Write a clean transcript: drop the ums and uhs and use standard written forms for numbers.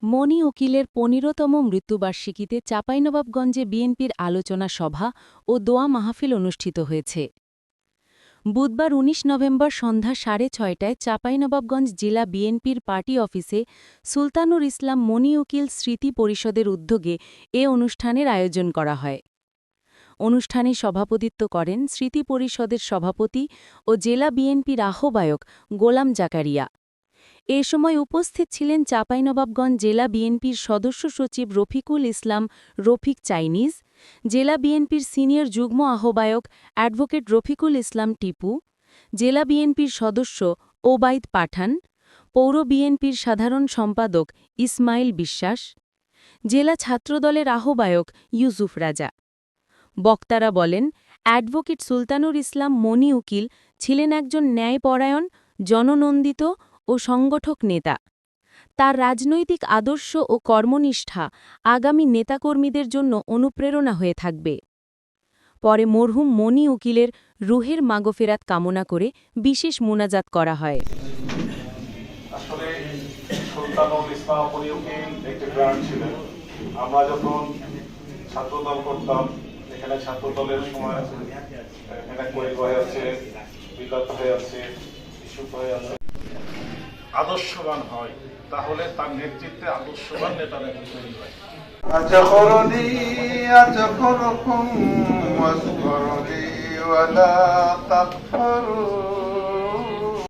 মনি উকিলের ১৫তম মৃত্যুবার্ষিকীতে চাঁপাইনবাবগঞ্জে বিএনপির আলোচনা সভা ও দোয়া মাহফিল অনুষ্ঠিত হয়েছে। বুধবার ১৯ নভেম্বর সন্ধ্যা ৬:৩০টায় চাঁপাইনবাবগঞ্জ জেলা বিএনপির পার্টি অফিসে সুলতানুর ইসলাম মনি উকিল স্মৃতি পরিষদের উদ্যোগে এ অনুষ্ঠানের আয়োজন করা হয়। অনুষ্ঠানে সভাপতিত্ব করেন স্মৃতি পরিষদের সভাপতি ও জেলা বিএনপির আহ্বায়ক গোলাম জাকারিয়া। এ সময় উপস্থিত ছিলেন চাঁপাইনবাবগঞ্জ জেলা বিএনপির সদস্য সচিব রফিকুল ইসলাম রফিক চাইনিজ, জেলা বিএনপির সিনিয়র যুগ্ম আহ্বায়ক অ্যাডভোকেট রফিকুল ইসলাম টিপু, জেলা বিএনপির সদস্য ওবায়দ পাঠান, পৌর বিএনপির সাধারণ সম্পাদক ইসমাইল বিশ্বাস, জেলা ছাত্রদলের আহ্বায়ক ইউসুফ রাজা। বক্তারা বলেন, অ্যাডভোকেট সুলতানুর ইসলাম মনি উকিল ছিলেন একজন ন্যায়পরায়ণ, জননন্দিত ও সংগঠক নেতা। তার রাজনৈতিক আদর্শ ও কর্মনিষ্ঠা আগামী নেতাকর্মীদের জন্য অনুপ্রেরণা হয়ে থাকবে। পরে মরহুম মনি উকিলের রুহের মাগফেরাত কামনা করে বিশেষ মুনাজাত করা হয়। আসলে সুলতানুল ইসলাম মনি উকিল একটি ব্র্যান্ড ছিলেন। আমরা যখন ছাত্রদল করতাম, এখানে ছাত্রদলের সময় এখানে কয়েক হয়ে আছে, বিগত হয়ে আছে, ইস্যুপ হয়ে আছে, আদর্শবান হয়, তাহলে তার নেতৃত্বে আদর্শবান নেতা তৈরি হয়। أتخرني أتخركم واذكرني ولا تكفروا